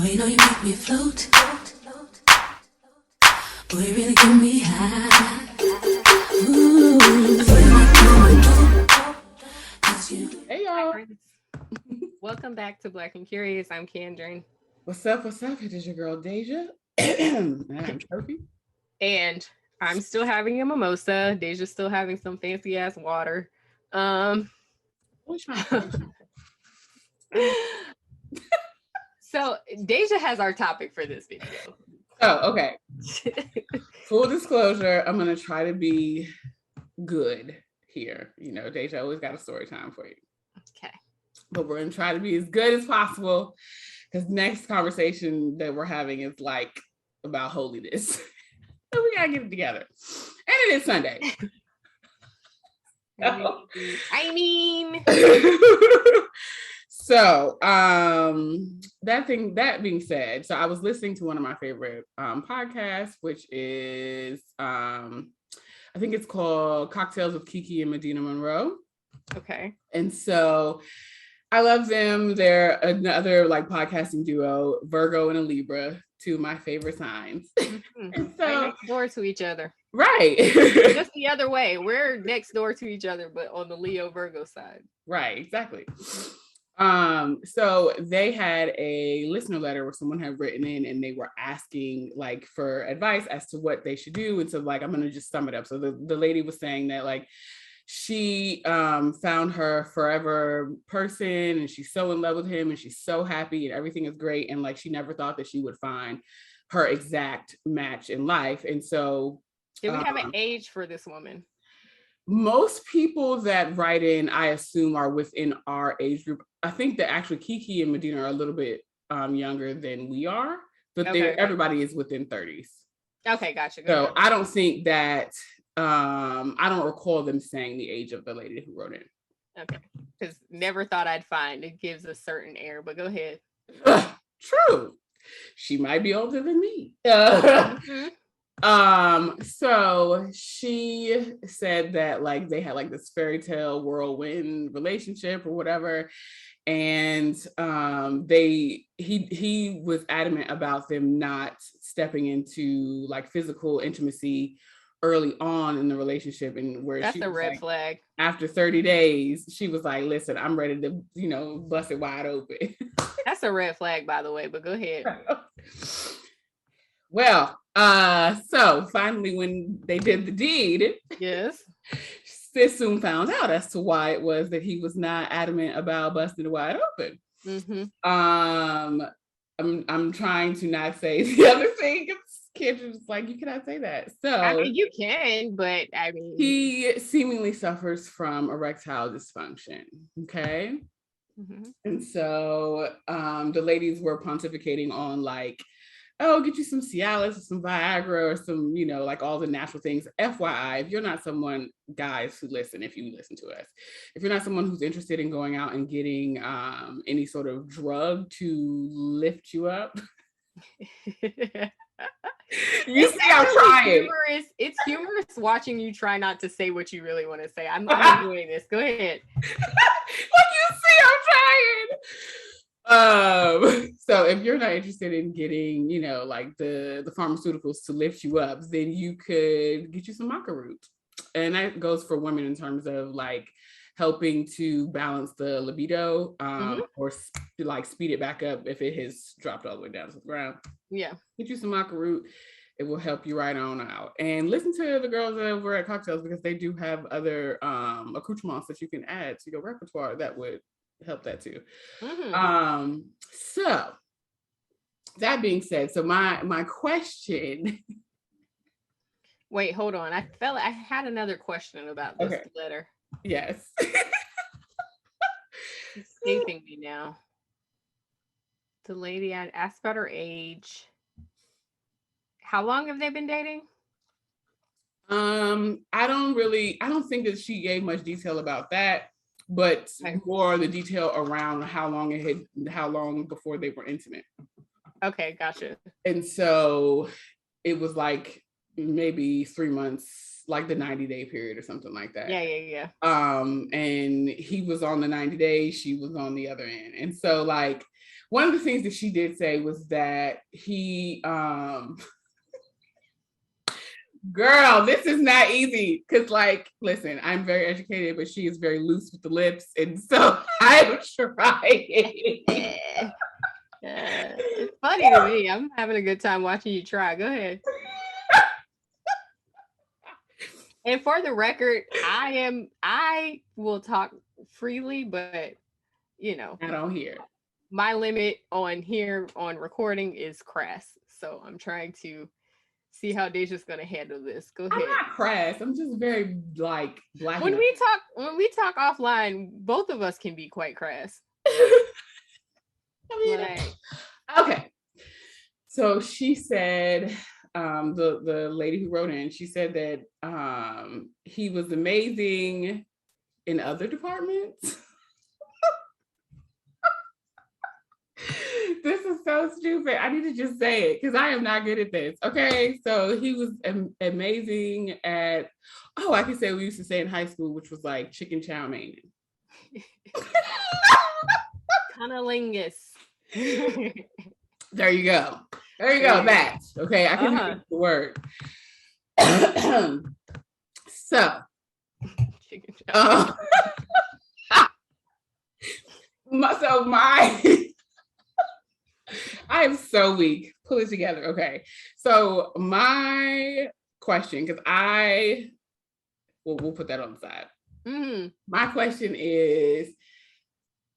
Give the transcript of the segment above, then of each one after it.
Boy, you know you make me float. Boy, you really get me high. Ooh, hey y'all. Welcome back to Black and Curious. I'm Kandron. What's up? What's up? It is your girl Dehjai. And I'm Trophy. And I'm still having a mimosa. Dehjai's still having some fancy ass water. So Dehjai has our topic for this video. Oh, okay. Full disclosure, I'm gonna try to be good here. You know, Dehjai always got a story time for you. Okay. But we're gonna try to be as good as possible because next conversation that we're having is like about holiness. So we gotta get it together. And it is Sunday. I mean. So that being said, so I was listening to one of my favorite podcasts, which is I think it's called Cocktails with Kiki and Medina Monroe. Okay. And so I love them. They're another like podcasting duo, Virgo and a Libra, two of my favorite signs. Mm-hmm. And so right next door to each other. Right. Just the other way. We're next door to each other, but on the Leo Virgo side. Right, exactly. So they had a listener letter where someone had written in and they were asking like for advice as to what they should do. And so like, I'm going to just sum it up. So the lady was saying that like, she found her forever person and she's so in love with him and she's so happy and everything is great. And like, she never thought that she would find her exact match in life. And so. Did we have an age for this woman? Most people that write in, I assume, are within our age group. I think that actually Kiki and Medina are a little bit younger than we are, but everybody is within 30s. Okay, gotcha. So I don't think that, I don't recall them saying the age of the lady who wrote in. Okay, because never thought I'd find. It gives a certain air, but go ahead. True. She might be older than me. So she said that like they had like this fairy tale whirlwind relationship or whatever. And he was adamant about them not stepping into like physical intimacy early on in the relationship, and where that's a red flag. After 30 days, she was like, listen, I'm ready to, bust it wide open. That's a red flag, by the way, but go ahead. Well, so finally when they did the deed, yes, sis soon found out as to why it was that he was not adamant about busting it wide open. Mm-hmm. I'm trying to not say the other thing. Kids are just like, you cannot say that. So I mean, you can, but I mean, he seemingly suffers from erectile dysfunction. Okay. Mm-hmm. And so the ladies were pontificating on like, oh, get you some Cialis or some Viagra or some, like all the natural things. FYI, if you're not someone, guys who listen, if you listen to us, if you're not someone who's interested in going out and getting any sort of drug to lift you up, you see I'm trying. It's humorous watching you try not to say what you really want to say. I'm enjoying this. Go ahead. Well, you see I'm trying. So if you're not interested in getting, like the pharmaceuticals to lift you up, then you could get you some maca root. And that goes for women in terms of like helping to balance the libido, or like speed it back up if it has dropped all the way down to the ground. Yeah. Get you some maca root. It will help you right on out. And listen to the girls over at Cocktails because they do have other accoutrements that you can add to your repertoire that would help that too. Mm-hmm. So that being said, so my question. Wait, hold on. I had another question about this letter. Yes. It's escaping me now. The lady I asked about her age. How long have they been dating? I don't think that she gave much detail about that, but more the detail around how long before they were intimate. Okay, gotcha. And so it was like maybe 3 months, like the 90-day period or something like that. Yeah. And he was on the 90 days, she was on the other end. And so like one of the things that she did say was that he girl, this is not easy because, like, listen, I'm very educated, but she is very loose with the lips, and so I'm trying. It's funny to me. I'm having a good time watching you try. Go ahead. And for the record, I will talk freely, but you know, I don't hear. my limit on here on recording is crass. So I'm trying to see how Deja's gonna handle this. Go ahead. I'm not crass. I'm just very like black. When we talk offline, both of us can be quite crass. I mean, Like, okay. So she said, the lady who wrote in, she said that he was amazing in other departments. This is so stupid. I need to just say it because I am not good at this. Okay. So he was amazing at, oh, I can say we used to say in high school, which was like chicken chow mein. cunnilingus. There you go. There you go. That. Okay. I can use the word. So. Chicken chow. I am so weak. Pull it together. Okay. So my question, because we'll put that on the side. Mm-hmm. My question is,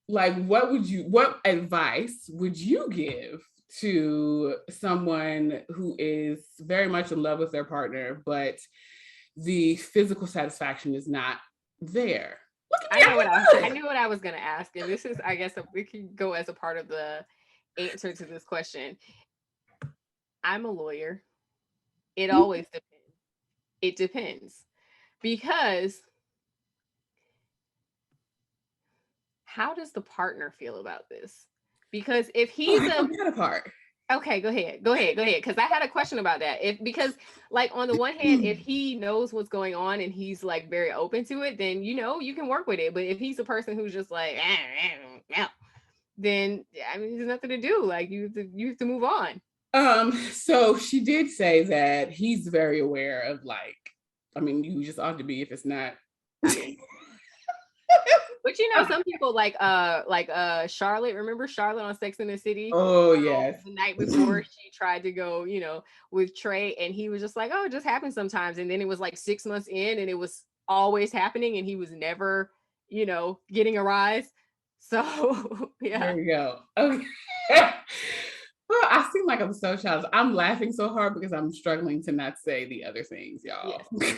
like, what advice would you give to someone who is very much in love with their partner, but the physical satisfaction is not there? I knew what I was gonna ask, and this is, I guess, we could go as a part of the answer to this question. I'm a lawyer. It always depends. It depends, because how does the partner feel about this? Because if he's okay, go ahead, because I had a question about that. Because like on the one hand, if he knows what's going on and he's like very open to it, then you can work with it. But if he's a person who's just like, then I mean, there's nothing to do. Like you have to move on. So she did say that he's very aware of, like, I mean, you just ought to be if it's not. But some people like Charlotte. Remember Charlotte on Sex and the City? Oh yes. The night before she tried to go, with Trey, and he was just like, "Oh, it just happens sometimes." And then it was like 6 months in, and it was always happening, and he was never, getting a rise. So yeah. There you go. Okay. Well, I seem like I'm so childish. I'm laughing so hard because I'm struggling to not say the other things, y'all. Yes.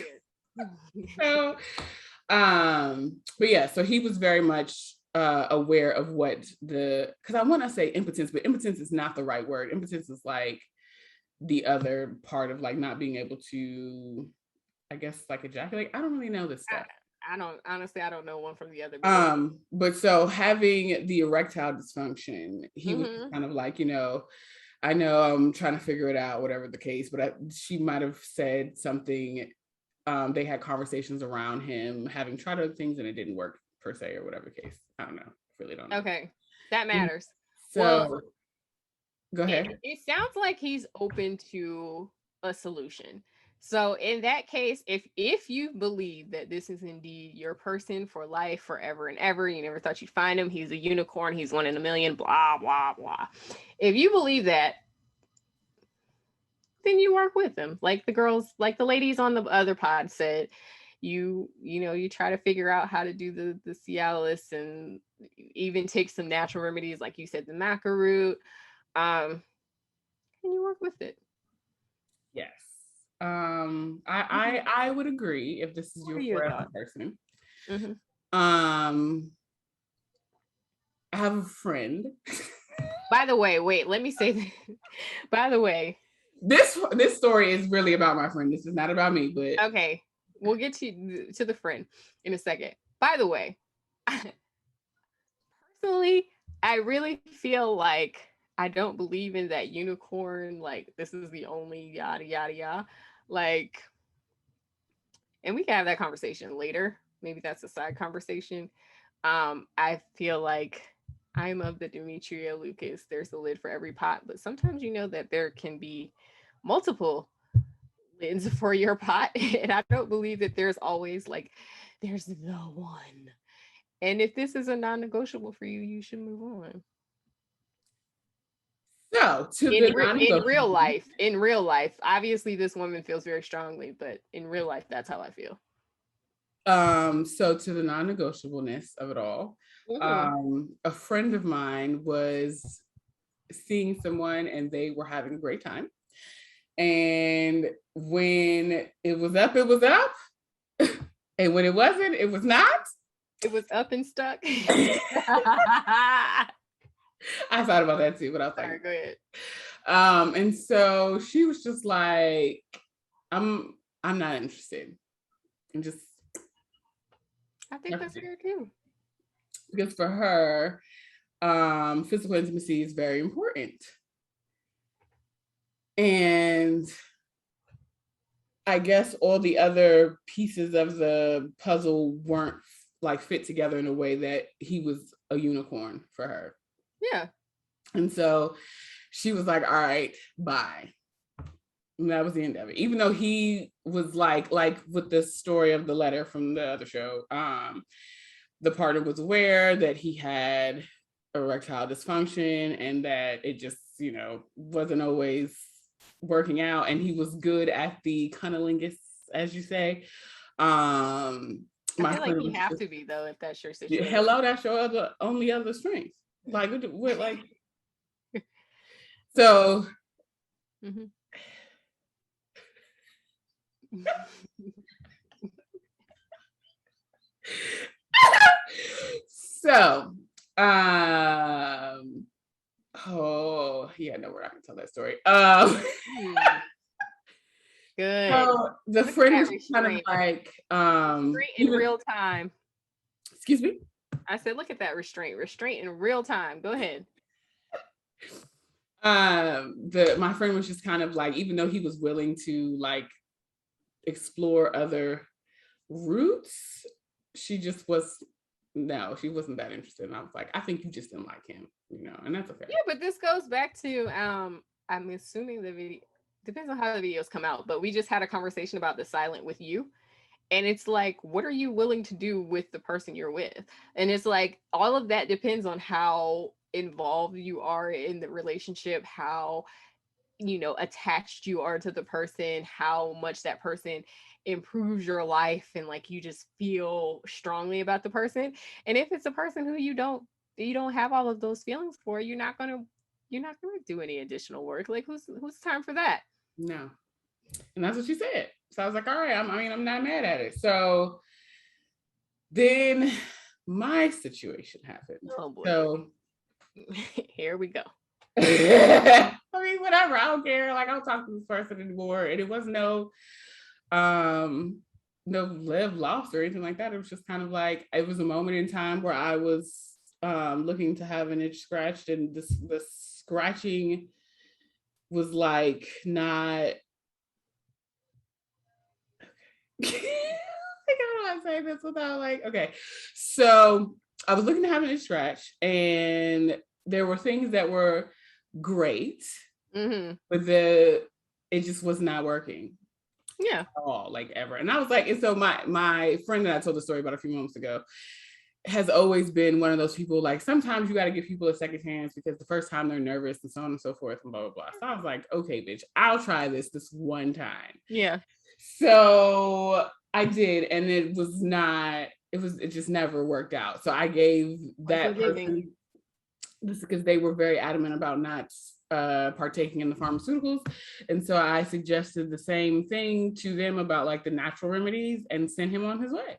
So, but yeah, so he was very much aware of what because I want to say impotence, but impotence is not the right word. Impotence is like the other part of like not being able to, I guess, like ejaculate. I don't really know this stuff. I don't know one from the other. But so having the erectile dysfunction, he was kind of like, I know I'm trying to figure it out, whatever the case, but she might have said something. They had conversations around him having tried other things and it didn't work per se, or whatever the case. I don't know. Really don't know. Okay. That matters. So well, go ahead. It sounds like he's open to a solution. So in that case, if you believe that this is indeed your person for life, forever and ever, you never thought you'd find him, he's a unicorn, he's 1 in a million, blah, blah, blah. If you believe that, then you work with them. Like the ladies on the other pod said, you try to figure out how to do the Cialis and even take some natural remedies, like you said, the maca root, and you work with it. Yes. I would agree if this is your forever person. Mm-hmm. I have a friend. By the way, wait, let me say that. By the way, this story is really about my friend. This is not about me, but okay, we'll get to the friend in a second. By the way, personally, I really feel like I don't believe in that unicorn, like this is the only yada yada yada. Like, and we can have that conversation later. Maybe that's a side conversation. I feel like I'm of the Demetria Lucas. There's a lid for every pot, but sometimes you know that there can be multiple lids for your pot. And I don't believe that there's always like, there's the one. And if this is a non negotiable for you, you should move on. So in real life, obviously this woman feels very strongly, but in real life, that's how I feel. So to the non-negotiableness of it all, a friend of mine was seeing someone and they were having a great time. And when it was up, it was up. And when it wasn't, it was not. It was up and stuck. I thought about that too, but I was like, all right, go ahead. And so she was just like, I'm not interested. And just I think that's fair too. Because for her, physical intimacy is very important. And I guess all the other pieces of the puzzle weren't like fit together in a way that he was a unicorn for her. Yeah. And so she was like, all right, bye. And that was the end of it. Even though he was like with the story of the letter from the other show, the partner was aware that he had erectile dysfunction and that it just, wasn't always working out. And he was good at the cunnilingus, as you say. I feel like you have to be, though, if that's your situation. Hello, that's your only other strength. Like, what like, so. Mm-hmm. So, oh yeah, no, we're not gonna tell that story. Good. So the friend was kind of like in real time. Excuse me? I said, look at that restraint in real time. Go ahead. My friend was just kind of like, even though he was willing to like explore other routes, she just was she wasn't that interested. And I was like, I think you just didn't like him, and that's okay. Yeah, but this goes back to I'm assuming the video depends on how the videos come out, but we just had a conversation about the silent with you. And it's like, what are you willing to do with the person you're with? And it's like, all of that depends on how involved you are in the relationship, how, attached you are to the person, how much that person improves your life, and like you just feel strongly about the person. And if it's a person who you don't have all of those feelings for, you're not gonna do any additional work. Like who's time for that? No. And that's what she said. So I was like, all right, I'm not mad at it. So then my situation happened. Oh boy. So here we go. I mean, whatever. I don't care. Like, I don't talk to this person anymore. And it was no live lost or anything like that. It was just kind of like, it was a moment in time where I was looking to have an itch scratched, and the scratching was like not. Like, how do I say this without like, okay. So I was looking to have an itch scratch, and there were things that were great, but it just was not working. Yeah. At all, like ever. And I was like, and so my friend that I told the story about a few moments ago has always been one of those people, like, sometimes you got to give people a second chance because the first time they're nervous and so on and so forth and blah, blah, blah. So I was like, okay, bitch, I'll try this one time. Yeah. So I did, and it just never worked out. So I gave that person, this because they were very adamant about not partaking in the pharmaceuticals. And so I suggested the same thing to them about like the natural remedies and sent him on his way.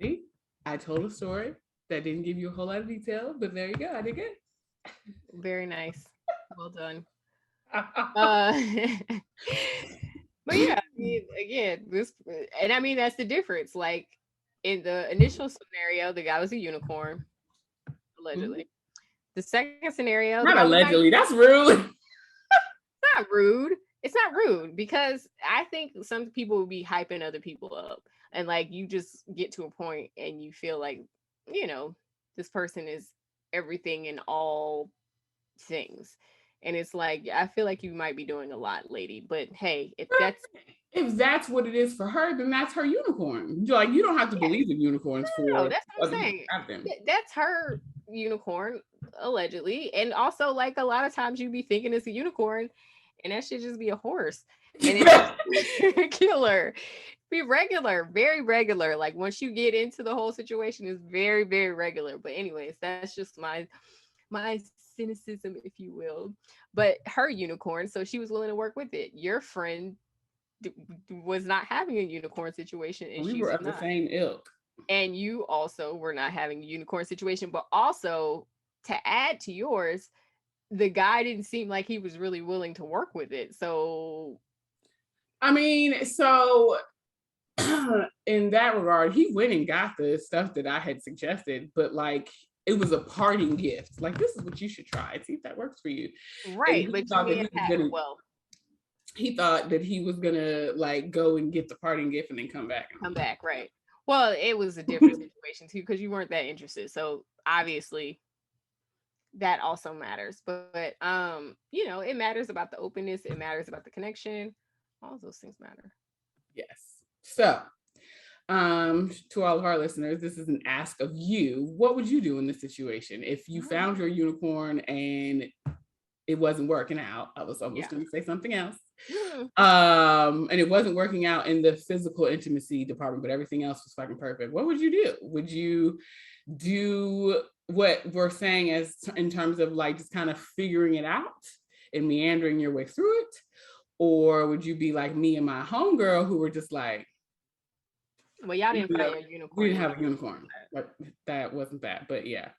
See, I told a story that didn't give you a whole lot of detail, but there you go. I did good. Very nice. Well done. But yeah, I mean, again, that's the difference. Like in the initial scenario, the guy was a unicorn, allegedly. The second scenario, not allegedly, that's rude. It's not rude. It's not rude, because I think some people will be hyping other people up, and like you just get to a point and you feel like, this person is everything in all things. And it's like, I feel like you might be doing a lot, lady. But hey, if that's what it is for her, then that's her unicorn. Like, you don't have to believe in unicorns no, for that's what I'm saying. That's her unicorn, allegedly. And also, like, a lot of times you be thinking it's a unicorn, and that should just be a horse. And it's killer. Be regular, very regular. Like, once you get into the whole situation, it's very, very regular. But anyways, that's just my cynicism, if you will. But her unicorn, so she was willing to work with it. Your friend was not having a unicorn situation, and we were of the same ilk. And you also were not having a unicorn situation. But also, to add to yours, the guy didn't seem like he was really willing to work with it. So, I mean, so in that regard, he went and got the stuff that I had suggested, but like, it was a parting gift. Like, this is what you should try. See if that works for you. Right. But he thought that he was gonna like go and get the parting gift and then come back. Right. Well, it was a different situation too, because you weren't that interested. So obviously that also matters. But you know, it matters about the openness, it matters about the connection. All of those things matter. Yes. So to all of our listeners, this is an ask of you. What would you do in this situation if you found your unicorn and it wasn't working out? I was almost going to say something else. And it wasn't working out in the physical intimacy department, but everything else was fucking perfect. What would you do? Would you do what we're saying as in terms of like just kind of figuring it out and meandering your way through it? Or would you be like me and my homegirl who were just like, well, y'all didn't find your unicorn. We didn't have a unicorn. But that wasn't that, but yeah.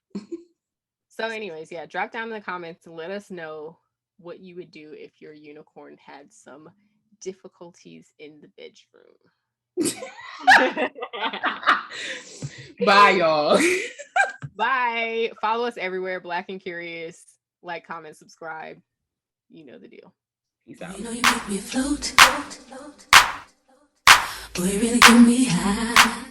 So anyways, yeah, drop down in the comments and let us know what you would do if your unicorn had some difficulties in the bedroom. Bye, y'all. Bye. Follow us everywhere. Black and Curious. Like, comment, subscribe. You know the deal. Peace out. You know you make me float. Boy, you really get me high.